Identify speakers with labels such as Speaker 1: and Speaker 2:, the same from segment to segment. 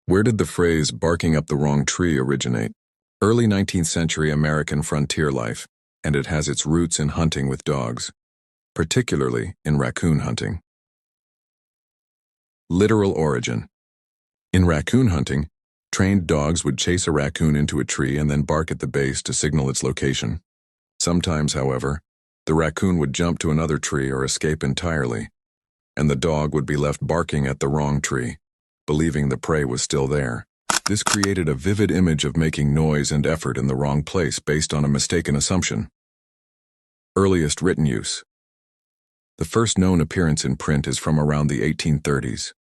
Speaker 1: Where did the phrase barking up the wrong tree originate? Early 19th century American frontier life, and it has its roots in hunting with dogs, particularly in raccoon hunting. Literal origin. In raccoon hunting, trained dogs would chase a raccoon into a tree and then bark at the base to signal its location. Sometimes, however, the raccoon would jump to another tree or escape entirely, and the dog would be left barking at the wrong tree, believing the prey was still there. This created a vivid image of making noise and effort in the wrong place based on a mistaken assumption. Earliest written use. The first known appearance in print is from around the 1830s.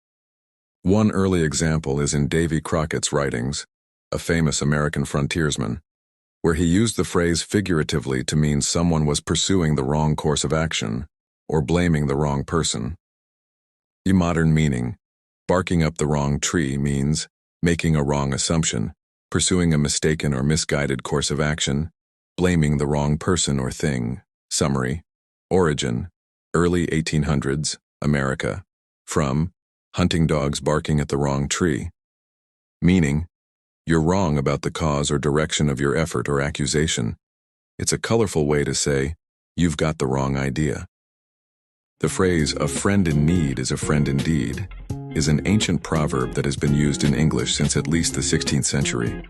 Speaker 1: One early example is in Davy Crockett's writings, a famous American frontiersman, where he used the phrase figuratively to mean someone was pursuing the wrong course of action or blaming the wrong person. In modern meaning, barking up the wrong tree means making a wrong assumption, pursuing a mistaken or misguided course of action, blaming the wrong person or thing. Summary. Origin. Early 1800s, America. From, hunting dogs barking at the wrong tree. Meaning, you're wrong about the cause or direction of your effort or accusation. It's a colorful way to say, you've got the wrong idea. The phrase, a friend in need is a friend indeed, is an ancient proverb that has been used in English since at least the 16th century,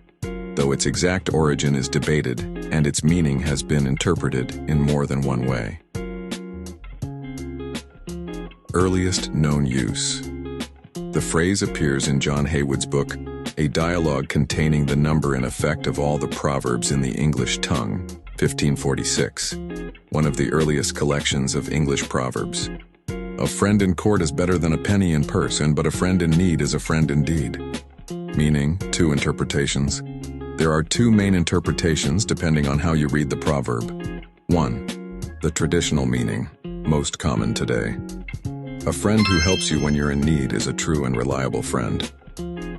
Speaker 1: though its exact origin is debated and its meaning has been interpreted in more than one way. Earliest known use. The phrase appears in John Heywood's book, A Dialogue Containing the Number and Effect of All the Proverbs in the English Tongue, 1546, one of the earliest collections of English proverbs. A friend in court is better than a penny in purse, and but a friend in need is a friend indeed. Meaning, two interpretations. There are two main interpretations depending on how you read the proverb. 1. The traditional meaning, most common today. A friend who helps you when you're in need is a true and reliable friend.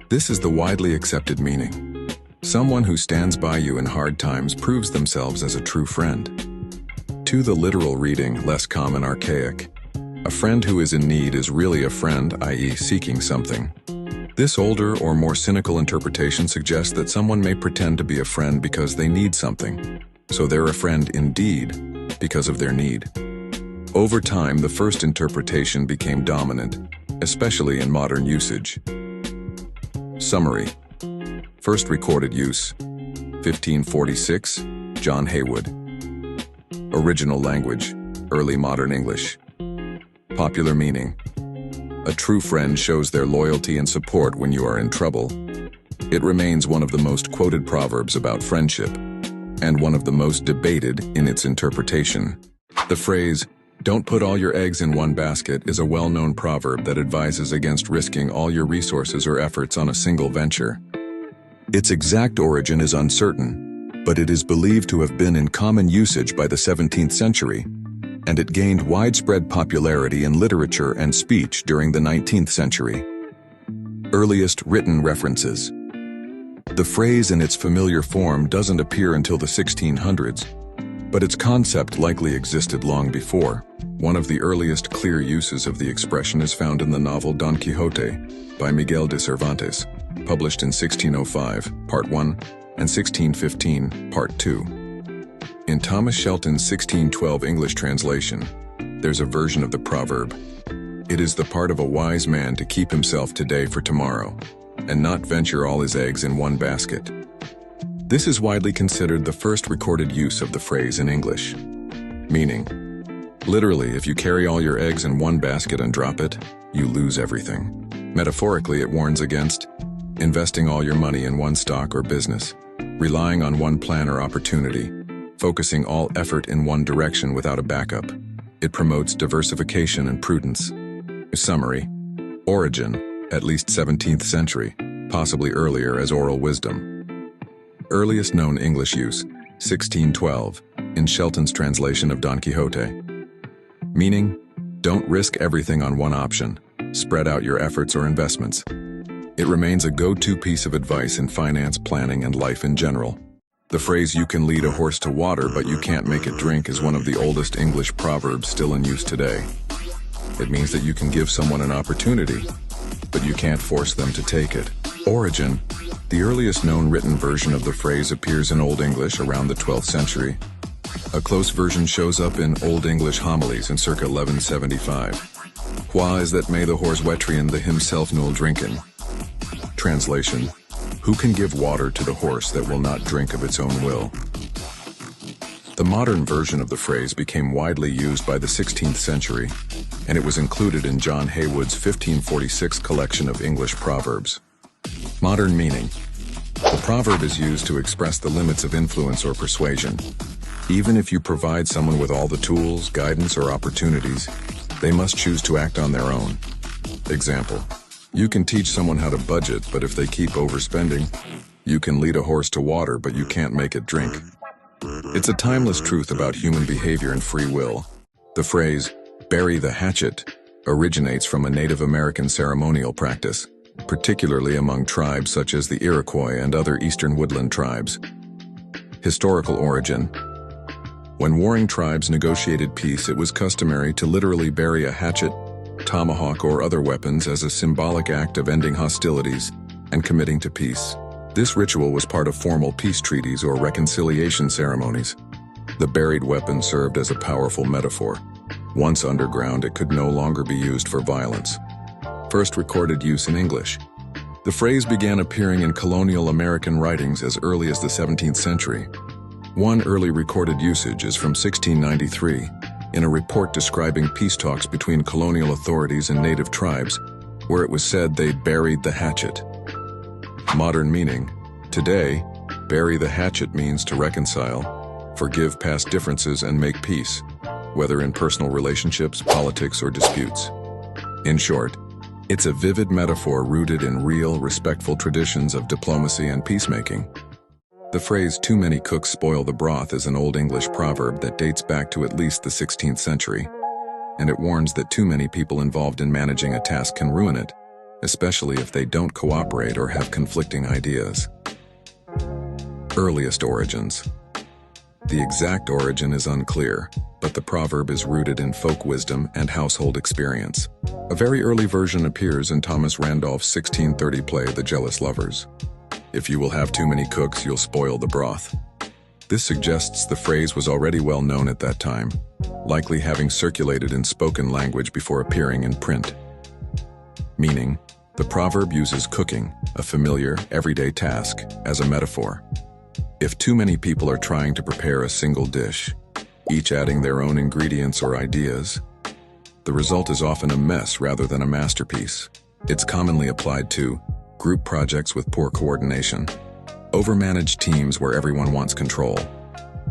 Speaker 1: This is the widely accepted meaning. Someone who stands by you in hard times proves themselves as a true friend. 2. The literal reading, less common, archaic. A friend who is in need is really a friend, i.e., seeking something. This older or more cynical interpretation suggests that someone may pretend to be a friend because they need something, so they're a friend indeed because of their need. Over time, the first interpretation became dominant, especially in modern usage. Summary. First recorded use, 1546, John Heywood. Original language, early modern English. Popular meaning. A true friend shows their loyalty and support when you are in trouble. It remains one of the most quoted proverbs about friendship, and one of the most debated in its interpretation. The phrase, "Don't put all your eggs in one basket," is a well-known proverb that advises against risking all your resources or efforts on a single venture. Its exact origin is uncertain, but it is believed to have been in common usage by the 17th century, and it gained widespread popularity in literature and speech during the 19th century. Earliest written references. The phrase in its familiar form doesn't appear until the 1600s, but its concept likely existed long before. One of the earliest clear uses of the expression is found in the novel Don Quixote by Miguel de Cervantes, published in 1605, Part 1, and 1615, Part 2. In Thomas Shelton's 1612 English translation, there's a version of the proverb, "It is the part of a wise man to keep himself today for tomorrow, and not venture all his eggs in one basket." This is widely considered the first recorded use of the phrase in English. Meaning, literally, if you carry all your eggs in one basket and drop it, you lose everything. Metaphorically, it warns against investing all your money in one stock or business, relying on one plan or opportunity, focusing all effort in one direction without a backup. It promotes diversification and prudence. Summary. Origin, at least 17th century, possibly earlier as oral wisdom. Earliest known English use, 1612, in Shelton's translation of Don Quixote. Meaning, don't risk everything on one option. Spread out your efforts or investments. It remains a go-to piece of advice in finance planning and life in general. The phrase, "You can lead a horse to water, but you can't make it drink," is one of the oldest English proverbs still in use today. It means that you can give someone an opportunity, but you can't force them to take it. Origin. The earliest known written version of the phrase appears in Old English around the 12th century. A close version shows up in Old English homilies in circa 1175. Wha is that may the horse wetrian the himself nul drinken. Translation. Who can give water to the horse that will not drink of its own will? The modern version of the phrase became widely used by the 16th century, and it was included in John Heywood's 1546 collection of English proverbs. Modern meaning. The proverb is used to express the limits of influence or persuasion. Even if you provide someone with all the tools, guidance, or opportunities, they must choose to act on their own. Example. You can teach someone how to budget, but if they keep overspending, you can lead a horse to water, but you can't make it drink. It's a timeless truth about human behavior and free will. The phrase, bury the hatchet, originates from a Native American ceremonial practice, particularly among tribes such as the Iroquois and other eastern woodland tribes. Historical origin. When warring tribes negotiated peace, it was customary to literally bury a hatchet, tomahawk, or other weapons as a symbolic act of ending hostilities and committing to peace. This ritual was part of formal peace treaties or reconciliation ceremonies. The buried weapon served as a powerful metaphor. Once underground, it could no longer be used for violence. First recorded use in English. The phrase began appearing in colonial American writings as early as the 17th century. One early recorded usage is from 1693, in a report describing peace talks between colonial authorities and native tribes, where it was said they buried the hatchet. Modern meaning. Today, bury the hatchet means to reconcile, forgive past differences, and make peace, whether in personal relationships, politics, or disputes. In short, it's a vivid metaphor rooted in real, respectful traditions of diplomacy and peacemaking. The phrase, too many cooks spoil the broth, is an Old English proverb that dates back to at least the 16th century, and it warns that too many people involved in managing a task can ruin it, especially if they don't cooperate or have conflicting ideas. Earliest origins. The exact origin is unclear, but the proverb is rooted in folk wisdom and household experience. A very early version appears in Thomas Randolph's 1630 play, The Jealous Lovers. If you will have too many cooks, you'll spoil the broth. This suggests the phrase was already well known at that time, likely having circulated in spoken language before appearing in print. Meaning, the proverb uses cooking, a familiar, everyday task, as a metaphor. If too many people are trying to prepare a single dish, each adding their own ingredients or ideas, the result is often a mess rather than a masterpiece. It's commonly applied to group projects with poor coordination, overmanaged teams where everyone wants control,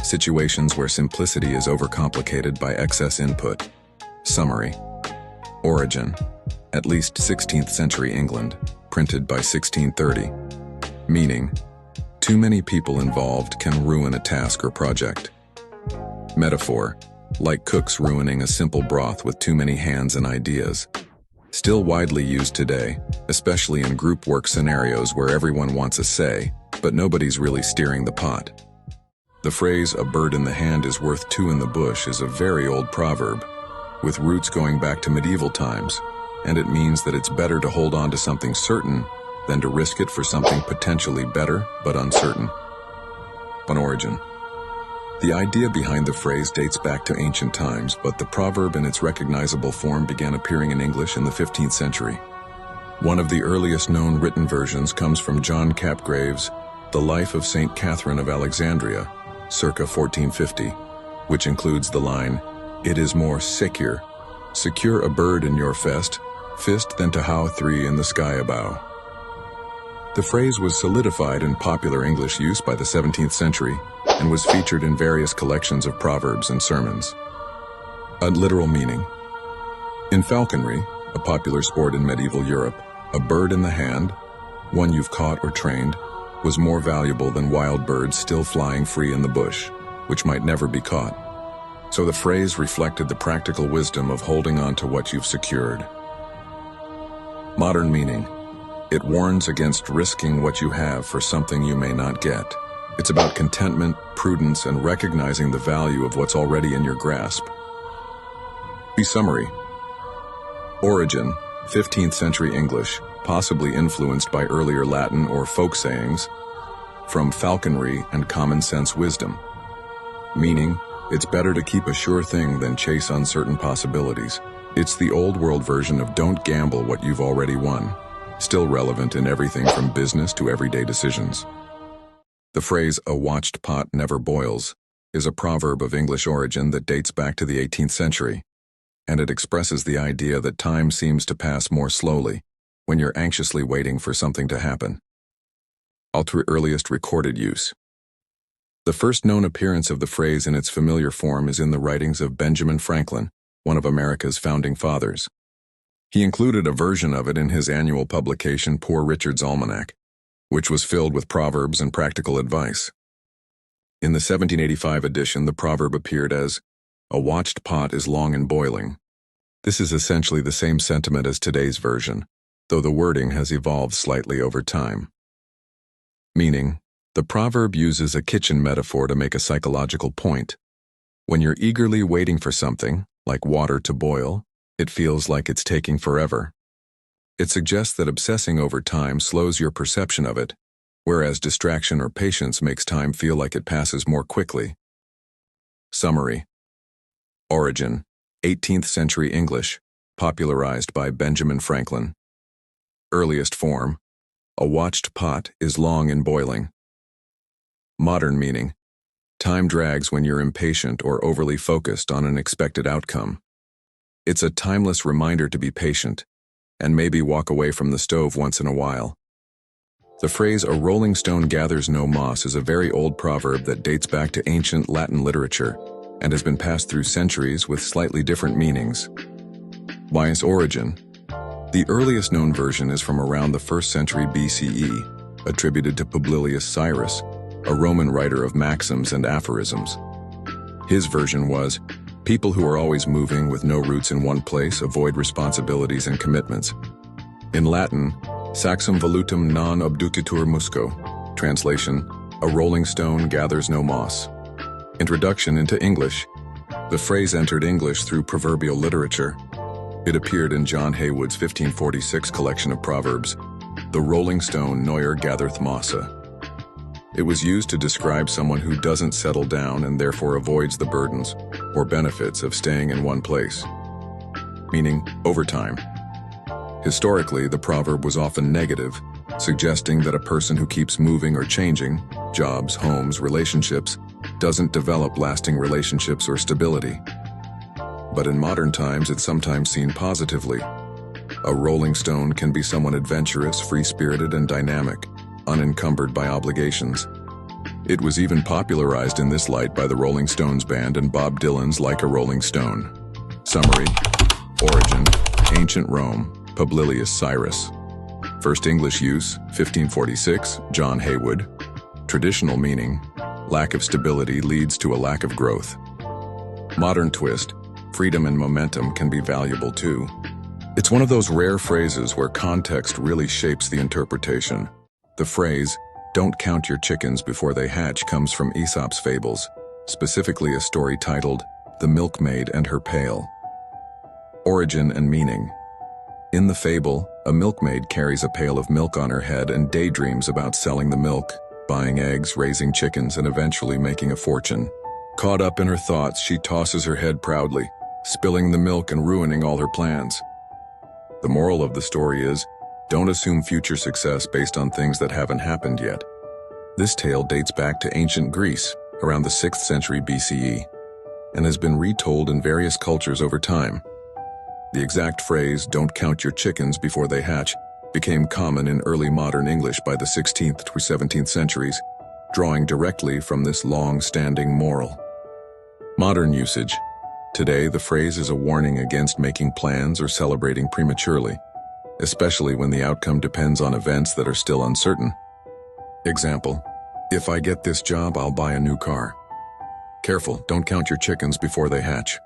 Speaker 1: situations where simplicity is overcomplicated by excess input. Summary. Origin. At least 16th century England, printed by 1630. Meaning, too many people involved can ruin a task or project. Metaphor, like cooks ruining a simple broth with too many hands and ideas. Still widely used today, especially in group work scenarios where everyone wants a say, but nobody's really steering the pot. The phrase, a bird in the hand is worth two in the bush, is a very old proverb, with roots going back to medieval times, and it means that it's better to hold on to something certain than to risk it for something potentially better but uncertain. An origin. The idea behind the phrase dates back to ancient times, but the proverb in its recognizable form began appearing in English in the 15th century. One of the earliest known written versions comes from John Capgrave's The Life of St. Catherine of Alexandria, circa 1450, which includes the line, "It is more secure a bird in your fist than to how three in the sky abow." The phrase was solidified in popular English use by the 17th century and was featured in various collections of proverbs and sermons. A literal meaning. In falconry, a popular sport in medieval Europe, a bird in the hand, one you've caught or trained, was more valuable than wild birds still flying free in the bush, which might never be caught. So the phrase reflected the practical wisdom of holding on to what you've secured. Modern meaning. It warns against risking what you have for something you may not get. It's about contentment, prudence, and recognizing the value of what's already in your grasp. Summary. Origin, 15th century English, possibly influenced by earlier Latin or folk sayings, from falconry and common sense wisdom. Meaning, it's better to keep a sure thing than chase uncertain possibilities. It's the old world version of don't gamble what you've already won, still relevant in everything from business to everyday decisions. The phrase, "a watched pot never boils," is a proverb of English origin that dates back to the 18th century, and it expresses the idea that time seems to pass more slowly when you're anxiously waiting for something to happen. Earliest recorded use. The first known appearance of the phrase in its familiar form is in the writings of Benjamin Franklin, one of America's founding fathers. He included a version of it in his annual publication Poor Richard's Almanac, which was filled with proverbs and practical advice. In the 1785 edition, the proverb appeared as, "A watched pot is long in boiling." This is essentially the same sentiment as today's version, though the wording has evolved slightly over time. Meaning, the proverb uses a kitchen metaphor to make a psychological point. When you're eagerly waiting for something, like water to boil, it feels like it's taking forever. It suggests that obsessing over time slows your perception of it, whereas distraction or patience makes time feel like it passes more quickly. Summary. Origin: 18th century English, popularized by Benjamin Franklin. Earliest form: a watched pot is long in boiling. Modern meaning: time drags when you're impatient or overly focused on an expected outcome. It's a timeless reminder to be patient, and maybe walk away from the stove once in a while. The phrase, "a rolling stone gathers no moss," is a very old proverb that dates back to ancient Latin literature and has been passed through centuries with slightly different meanings. By its origin, the earliest known version is from around the 1st century BCE, attributed to Publilius Cyrus, a Roman writer of maxims and aphorisms. His version was, "People who are always moving with no roots in one place avoid responsibilities and commitments." In Latin, "Saxum volutum non obducitur musco." Translation: "A rolling stone gathers no moss." Introduction into English. The phrase entered English through proverbial literature. It appeared in John Haywood's 1546 collection of proverbs, "The rolling stone ne'er gathereth mossa." It was used to describe someone who doesn't settle down and therefore avoids the burdens or benefits of staying in one place. Meaning, over time. Historically, the proverb was often negative, suggesting that a person who keeps moving or changing, jobs, homes, relationships, doesn't develop lasting relationships or stability. But in modern times, it's sometimes seen positively. A rolling stone can be someone adventurous, free-spirited, and dynamic, unencumbered by obligations. It was even popularized in this light by the Rolling Stones band and Bob Dylan's Like a Rolling Stone. Summary. Origin: ancient Rome, Publilius Cyrus. First English use, 1546, John Haywood. Traditional meaning: lack of stability leads to a lack of growth. Modern twist: freedom and momentum can be valuable too. It's one of those rare phrases where context really shapes the interpretation. The phrase, "Don't count your chickens before they hatch," comes from Aesop's fables, specifically a story titled The Milkmaid and Her Pail. Origin and meaning. In the fable, a milkmaid carries a pail of milk on her head and daydreams about selling the milk, buying eggs, raising chickens, and eventually making a fortune. Caught up in her thoughts, she tosses her head proudly, spilling the milk and ruining all her plans. The moral of the story is, don't assume future success based on things that haven't happened yet. This tale dates back to ancient Greece, around the 6th century BCE, and has been retold in various cultures over time. The exact phrase, "don't count your chickens before they hatch," became common in early modern English by the 16th to 17th centuries, drawing directly from this long-standing moral. Modern usage. Today, the phrase is a warning against making plans or celebrating prematurely, especially when the outcome depends on events that are still uncertain. Example: "If I get this job, I'll buy a new car." Careful, don't count your chickens before they hatch.